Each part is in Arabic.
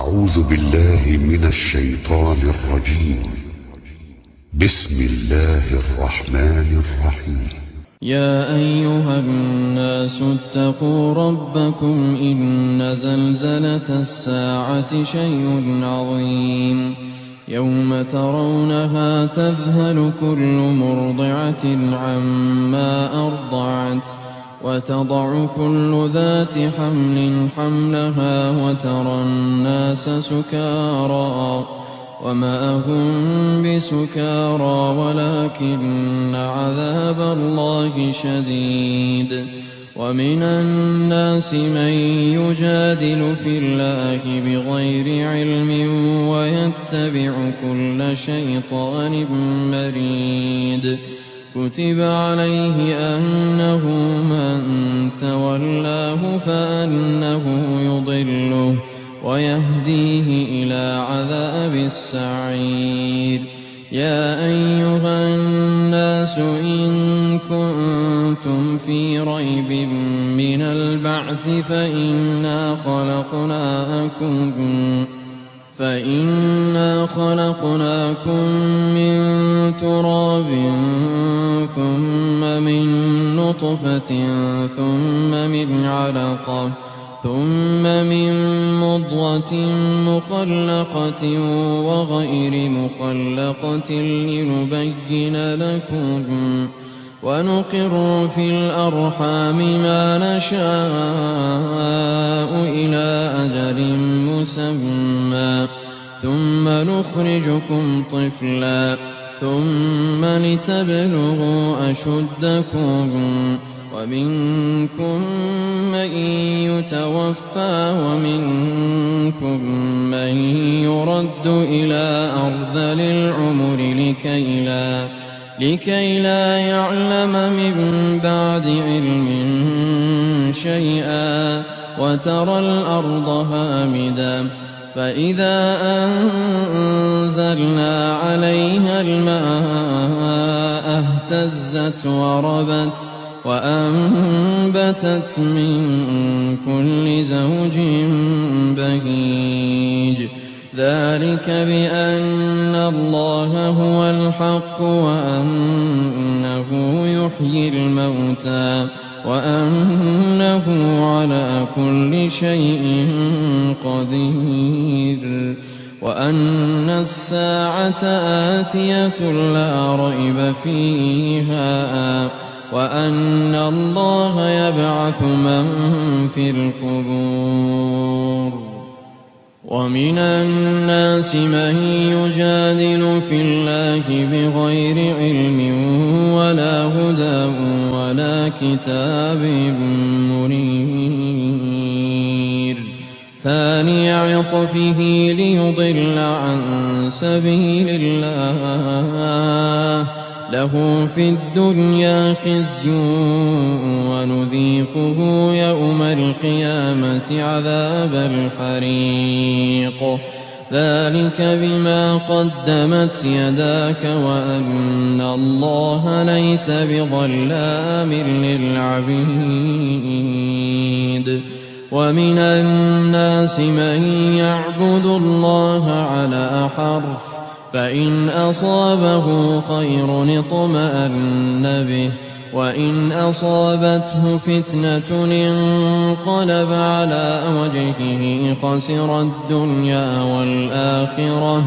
أعوذ بالله من الشيطان الرجيم. بسم الله الرحمن الرحيم. يا أيها الناس اتقوا ربكم إن زلزلة الساعة شيء عظيم يوم ترونها تذهل كل مرضعة عما أرضعت وتضع كل ذات حمل حملها وترى الناس سكارى وما هم بسكارى ولكن عذاب الله شديد. ومن الناس من يجادل في الله بغير علم ويتبع كل شيطان مريد. كتب عليه أنه من تولاه فأنه يضله ويهديه إلى عذاب السعير. يا أيها الناس إن كنتم في ريب من البعث فإنا خلقناكم من تراب ثم من نطفة ثم من علقة ثم من مضغة مخلقة وغير مخلقة لنبين لكم ونقر في الأرحام ما نشاء إلى أجل مسمى ثم نخرجكم طفلا ثم لتبلغوا أشدكم ومنكم من يتوفى ومنكم من يرد إلى أرذل العمر لكي لا يعلم من بعد علم شيئا. وترى الأرض هامدة فإذا أنزلنا عليها الماء اهتزت وربت وأنبتت من كل زوج بهيج. ذلك بأن الله هو الحق وأنه يحيي الموتى وأنه على كل شيء قدير وأن الساعة آتية لا ريب فيها وأن الله يبعث من في القبور. ومن الناس من يجادل في الله بغير علم ولا هدى ولا كتاب منير. ثاني عطفه ليضل عن سبيل الله له في الدنيا خزي ونذيقه يوم القيامة عذاب الحريق. ذلك بما قدمت يداك وأن الله ليس بظلام للعبيد. ومن الناس من يعبد الله على حرف فإن أصابه خير اطمأن به وإن أصابته فتنة انقلب على وجهه خسر الدنيا والآخرة.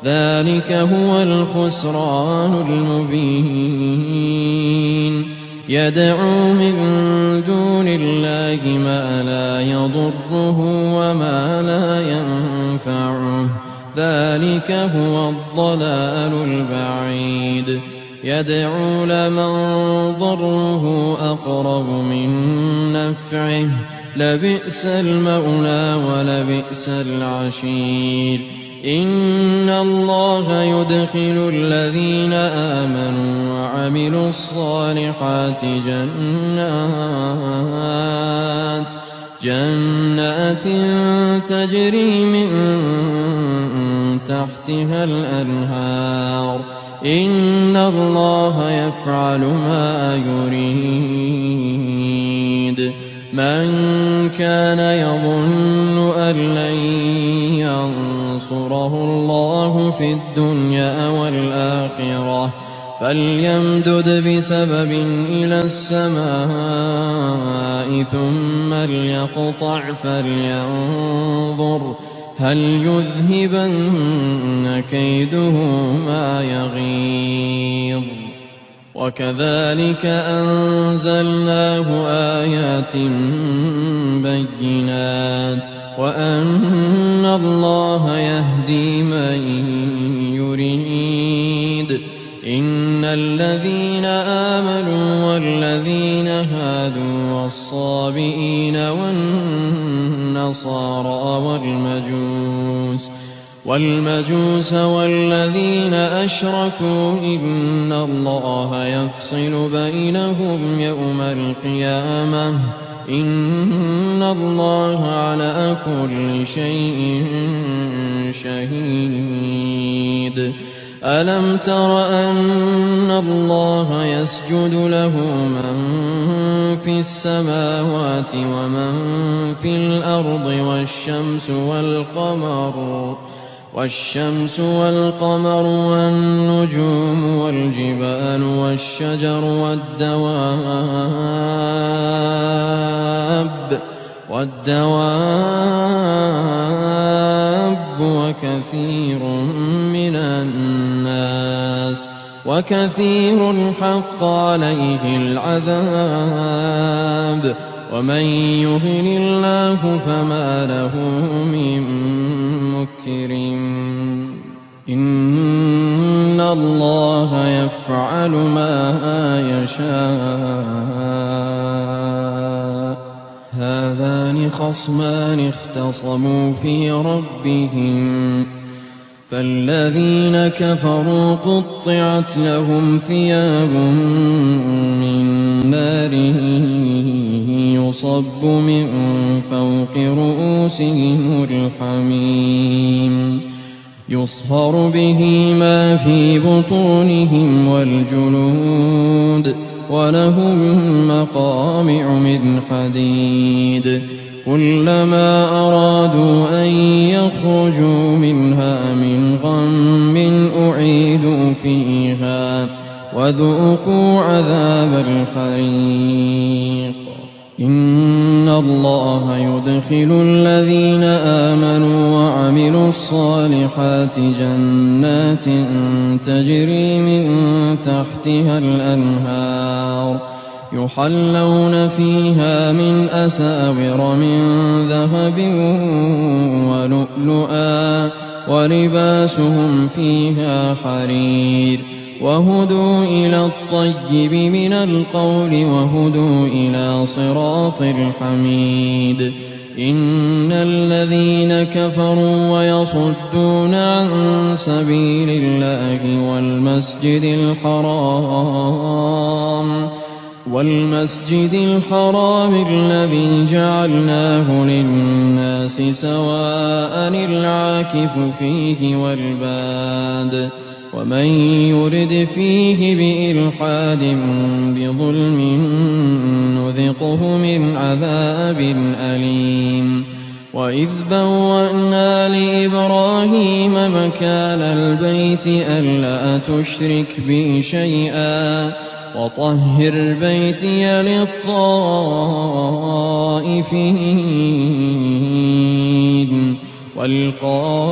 ذلك هو الخسران المبين. يدعو من دون الله ما لا يضره وما لا ينفعه. ذلك هو الضلال البعيد. يدعو لمن ضره أقرب من نفعه لبئس المولى ولبئس العشير. إن الله يدخل الذين آمنوا وعملوا الصالحات جنات تجري من تحتها الأنهار. إن الله يفعل ما يريد. من كان يظن أن لن ينصره الله في الدنيا والآخرة فليمدد بسبب إلى السماء ثم ليقطع فلينظر هل يذهبن كيده ما يغيظ وكذلك أنزلناه آيات بينات وأن الله يهدي من يريد إن الذين آمنوا والذين هادوا والصابئين والنصارى والمجوس والذين أشركوا إن الله يفصل بينهم يوم القيامة إن الله على كل شيء شهيد ألم تر أن الله يسجد له من في السماوات ومن في الأرض والشمس والقمر والنجوم والجبال والشجر والدواب وكثير حق عليه العذاب ومن يهن الله فما له من مكرم إن الله يفعل ما يشاء هذان خصمان اختصموا في ربهم فالذين كفروا قطعت لهم ثياب من نار يصب من فوق رؤوسهم الحميم يصهر به ما في بطونهم والجلود ولهم مقامع من حديد كلما أرادوا أن يخرجوا منها من غم أعيدوا فيها وذوقوا عذاب الحريق إن الله يدخل الذين آمنوا وعملوا الصالحات جنات تجري من تحتها الأنهار يحلون فيها من أساور من ذهب ولؤلؤا ولباسهم فيها حرير وهدوا إلى الطيب من القول وهدوا إلى صراط الحميد إن الذين كفروا ويصدون عن سبيل الله والمسجد الحرام الذي جعلناه للناس سواء العاكف فيه والباد ومن يرد فيه بإلحاد بظلم نذقه من عذاب أليم وإذ بوأنا لإبراهيم مكان البيت ألا تشرك بي شيئا وطهر بيتي للطائفين والقائمين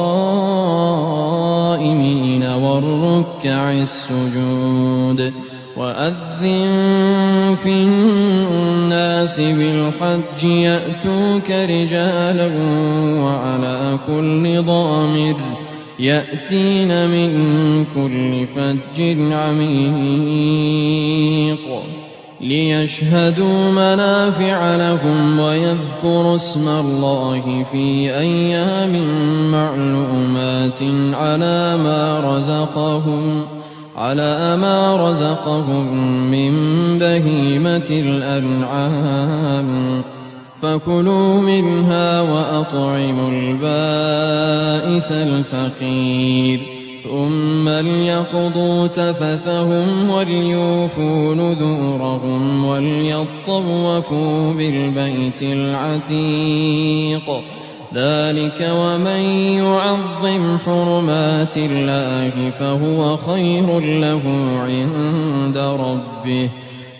والركع السجود وأذن في الناس بالحج يأتوك رجالا وعلى كل ضامر يأتين من كل فج عميق ليشهدوا منافع لهم ويذكروا اسم الله في أيام معلومات على ما رزقهم من بهيمة الأنعام فكلوا منها وأطعموا البائس الفقير ثم ليقضوا تفثهم وليوفوا نذورهم وليطوفوا بالبيت العتيق ذلك ومن يعظم حرمات الله فهو خير له عند ربه.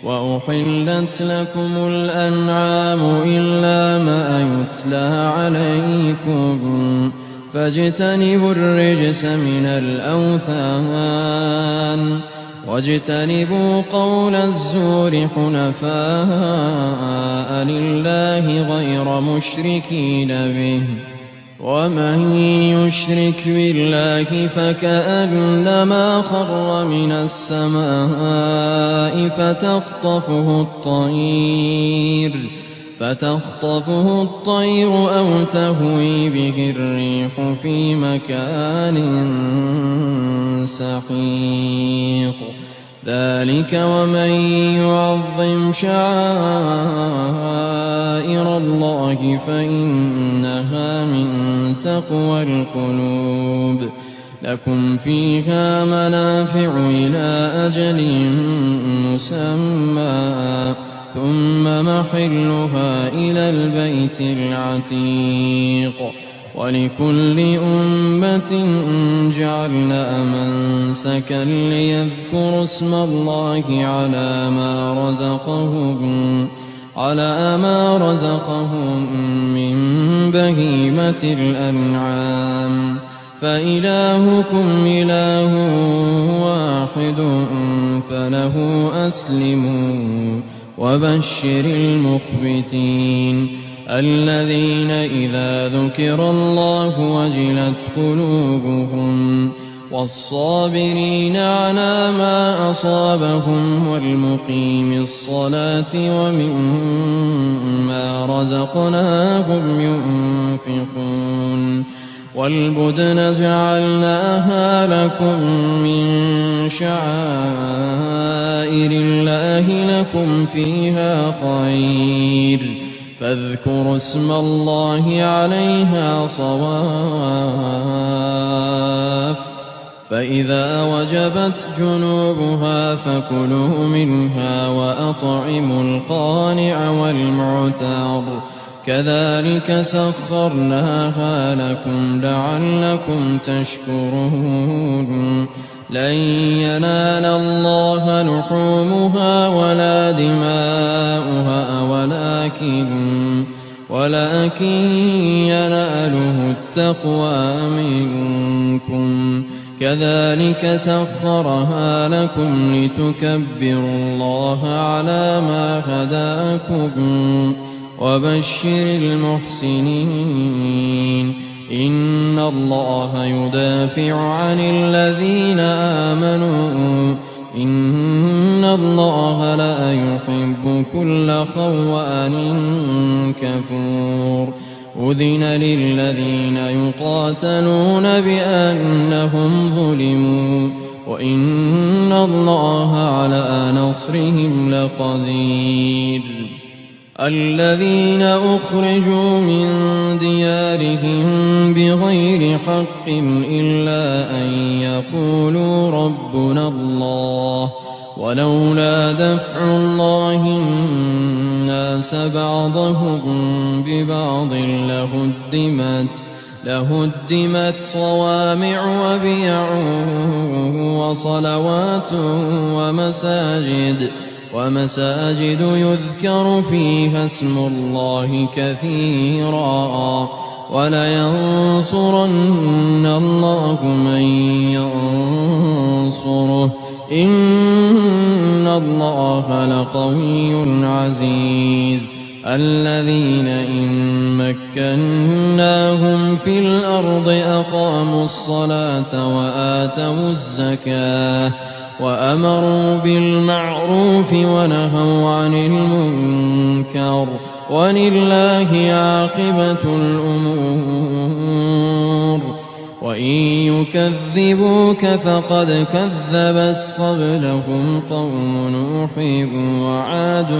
وأحلت لكم الأنعام إلا ما يتلى عليكم فاجتنبوا الرجس من الأوثان واجتنبوا قول الزور حنفاء لله غير مشركين به. ومن يشرك بالله فكأنما خر من السماء فتخطفه الطير أو تهوي به الريح في مكان سحيق. ذلك ومن يعظم شعائر الله فإنها من تقوى القلوب. لكم فيها منافع إلى أجل مسمى ثم محلها إلى البيت العتيق. ولكل أمة جعلنا منسكا ليذكروا اسم الله على ما رزقهم من بهيمة الأنعام فإلهكم إله واحد فله أسلموا. وبشر المخبتين الذين إذا ذكر الله وجلت قلوبهم والصابرين على ما أصابهم والمقيم الصلاة ومما رزقناهم ينفقون. والبدن جعلناها لكم من شعائر الله لكم فيها خير فاذكروا اسم الله عليها صواف. فإذا وجبت جنوبها فكلوا منها وأطعموا القانع والمعتر كذلك سخرناها لكم لعلكم تشكرون. لن ينال الله لحومها ولا دماؤها ولكن يناله التقوى منكم. كذلك سخرها لكم لتكبروا الله على ما هداكم. وبشر المحسنين إن الله يدافع عن الذين آمنوا إن الله لا يحب كل خوان كفور. أذن للذين يقاتلون بأنهم ظلموا وإن الله على نصرهم لقدير. الذين أخرجوا من ديارهم بغير حق إلا أن يقولوا ربنا الله ولولا دفع الله الناس بعضهم ببعض لهدمت صوامع وبيع وصلوات ومساجد يذكر فيها اسم الله كثيرا ولينصرن الله من ينصره إن الله لقوي عزيز. الذين إن مكناهم في الأرض أقاموا الصلاة وآتوا الزكاة وأمروا بالمعروف ونهوا عن المنكر ولله عاقبة الأمور. وإن يكذبوك فقد كذبت قبلهم قوم نوح وعاد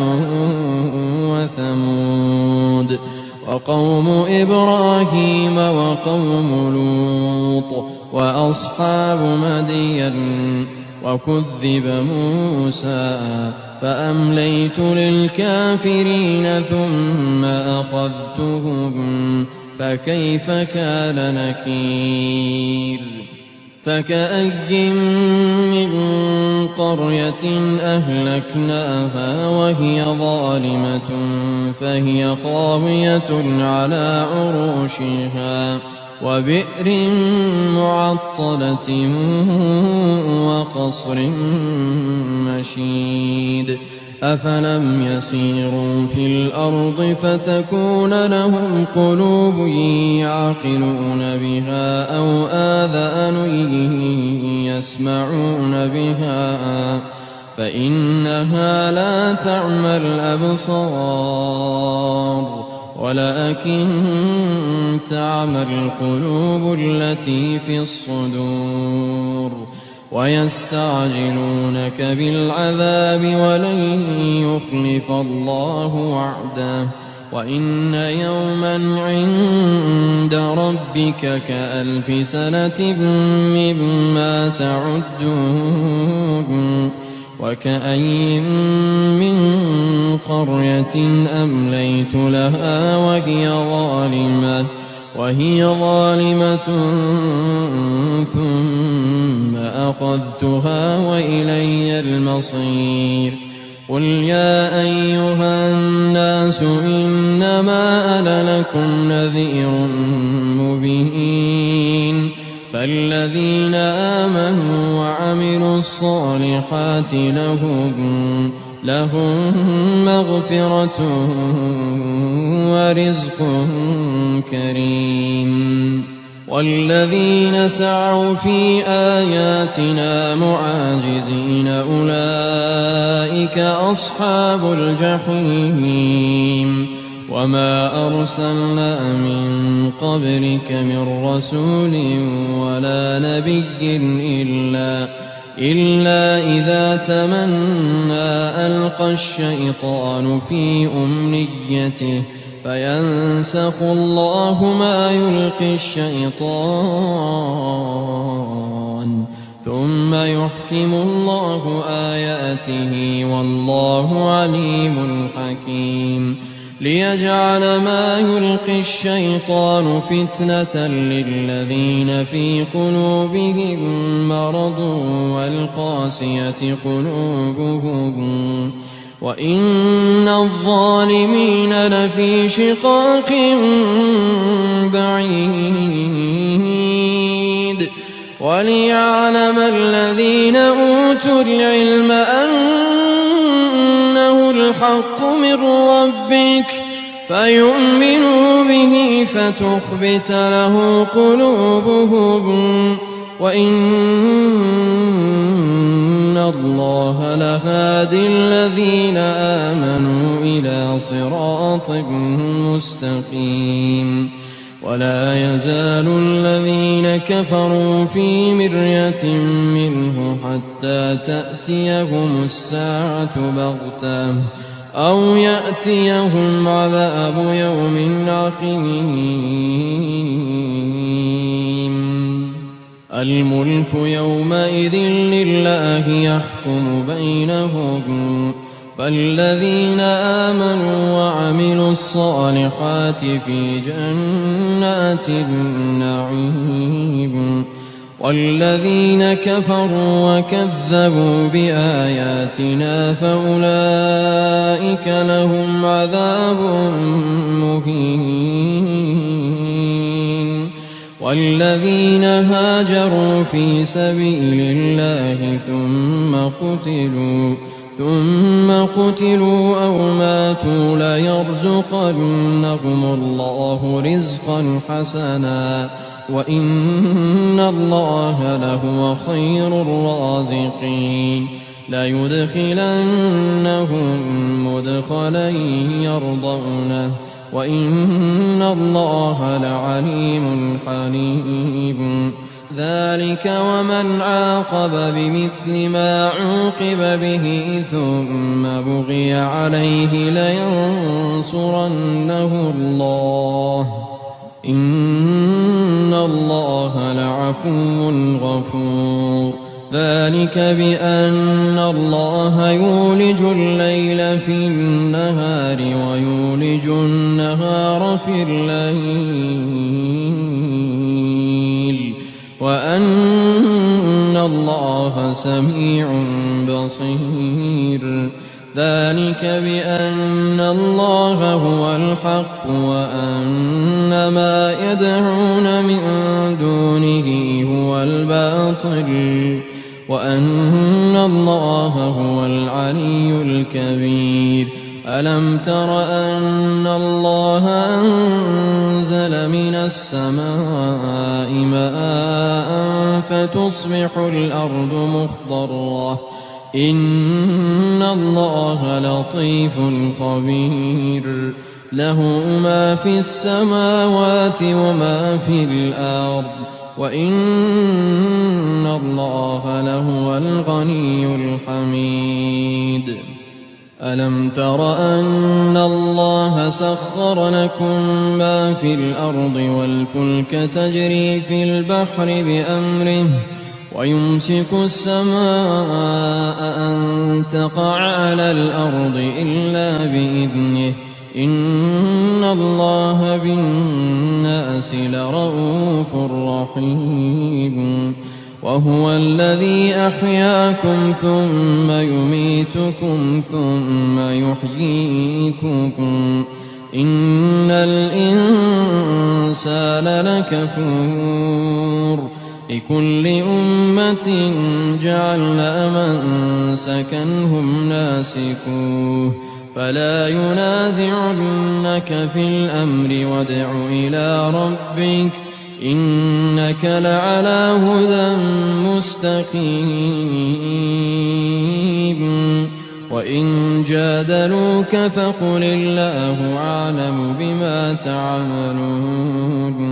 وثمود وقوم إبراهيم وقوم لوط وأصحاب مدين. وكذب موسى فأمليت للكافرين ثم أخذتهم فكيف كان نكير فكأي من قرية أهلكناها وهي ظالمة فهي خاوية على عروشها وبئر معطلة وقصر مشيد أفلم يسيروا في الأرض فتكون لهم قلوب يعقلون بها أو آذان يسمعون بها فإنها لا تعمى الأبصار ولكن تعمى القلوب التي في الصدور ويستعجلونك بالعذاب ولن يخلف الله وعده وإن يوما عند ربك كألف سنة مما تعدون وكأي من قرية أمليت لها وهي ظالمة ثم أخذتها وإلي المصير قل يا أيها الناس إنما أنا لكم نذير مبين فالذين آمنوا وعملوا الصالحات لهم مغفرة ورزق كريم والذين سعوا في آياتنا معاجزين أولئك أصحاب الجحيم وما أرسلنا من قبلك من رسول ولا نبي إلا إذا تمنى ألقى الشيطان في أمنيته فينسخ الله ما يلقي الشيطان ثم يحكم الله آياته والله عليم حكيم ليجعل ما يلقي الشيطان فتنة للذين في قلوبهم مرض والقاسية قلوبهم وإن الظالمين لفي شقاق بعيد وليعلم الذين أوتوا العلم أنه الحق من ربك فيؤمنوا به فتخبت له قلوبهم وإن الله لهادي الذين آمنوا إلى صراط مستقيم ولا يزال الذين كفروا في مرية منه حتى تأتيهم الساعة بغتة أو يأتيهم عذاب يوم عقيم الملك يومئذ لله يحكم بينهم فالذين آمنوا وعملوا الصالحات في جنات النعيم والذين كفروا وكذبوا بآياتنا فأولئك لهم عذاب مهين والذين هاجروا في سبيل الله ثم قتلوا أو ماتوا ليرزقنهم الله رزقا حسنا وإن الله لهو خير الرازقين ليدخلنهم مدخلا يرضونه وإن الله لعليم حليم ذلك ومن عاقب بمثل ما عوقب به ثم بغي عليه لينصرنه الله إن الله لعفو غفور ذلك بأن الله يولج الليل في النهار ويولج النهار في الليل وأن الله سميع بصير ذلك بأن الله هو الحق وأن ما يدعون من دونه هو الباطل وأن الله هو العلي الكبير ألم تر أن الله أنزل من السماء ماء فتصبح الأرض مخضرة إن الله لطيف خبير له ما في السماوات وما في الأرض وإن الله لهو الغني الحميد ألم تر أن الله سخر لكم ما في الأرض والفلك تجري في البحر بأمره ويمسك السماء أن تقع على الأرض إلا بإذنه إن الله بالناس لرءوف رحيم وهو الذي أحياكم ثم يميتكم ثم يحييكم إن الإنسان لكفور لكل أمة جعلنا منسكا هم ناسكوه فلا ينازعنك في الأمر وادع إلى ربك إنك لعلى هدى مستقيم وإن جادلوك فقل الله أعلم بما تعملون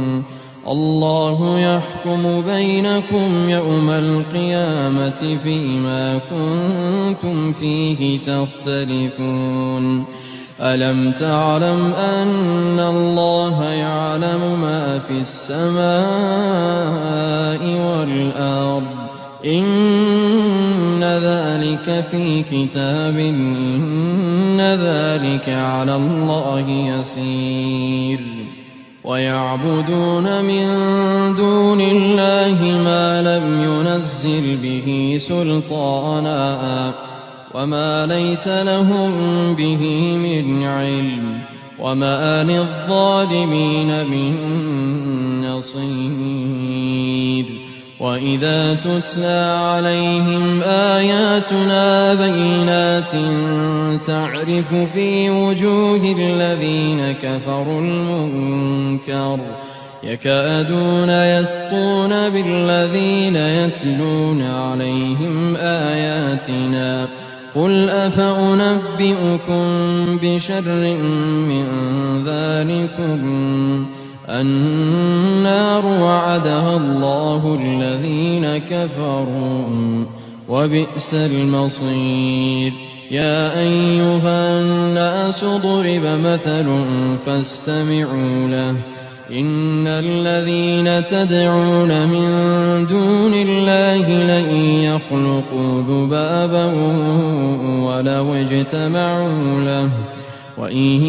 الله يحكم بينكم يوم القيامة فيما كنتم فيه تختلفون ألم تعلم أن الله يعلم ما في السماء والأرض إن ذلك في كتاب إن ذلك على الله يسير ويعبدون من دون الله ما لم ينزل به سلطانا وما ليس لهم به من علم وما للظالمين من نصير وإذا تتلى عليهم آياتنا بينات تعرف في وجوه الذين كفروا المنكر يكادون يسقون بالذين يتلون عليهم آياتنا قل أفأنبئكم بشر من ذلكم النار وعدها الله الذين كفروا وبئس المصير يا أيها الناس ضرب مثل فاستمعوا له إن الذين تدعون من دون الله لن يخلقوا ذبابا ولو اجتمعوا له وإن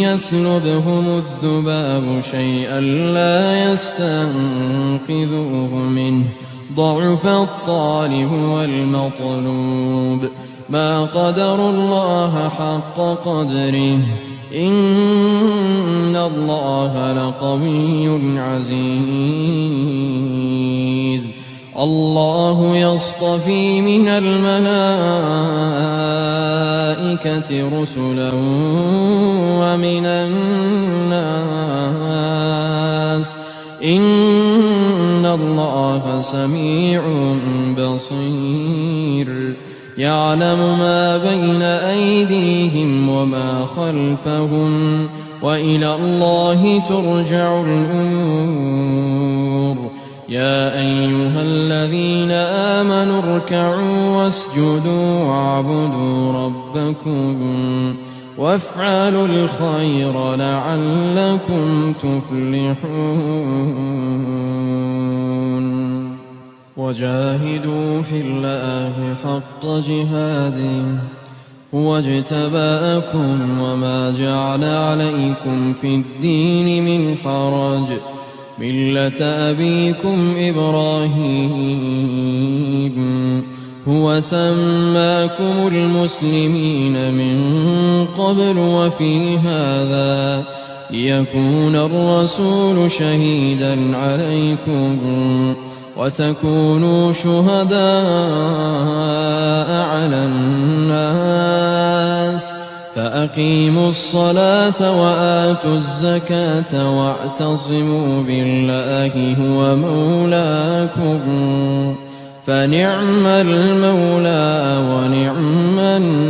يسلبهم الذباب شيئا لا يستنقذوه منه ضعف الطالب والمطلوب ما قدروا الله حق قدره إن الله لقوي عزيز الله يصطفي من الملائكة رسلا ومن الناس إن الله سميع بصير يعلم ما بين أيديهم وما خلفهم وإلى الله ترجع الأمور يا أيها الذين آمنوا اركعوا واسجدوا واعبدوا ربكم وافعلوا الخير لعلكم تفلحون وجاهدوا في الله حق جهاده هو اجتباكم وما جعل عليكم في الدين من حرج ملة أبيكم إبراهيم هو سماكم المسلمين من قبل وفي هذا ليكون الرسول شهيدا عليكم وتكونوا شهداء على الناس فأقيموا الصلاة وآتوا الزكاة واعتصموا بالله هو مولاكم فنعم المولى ونعم النصير.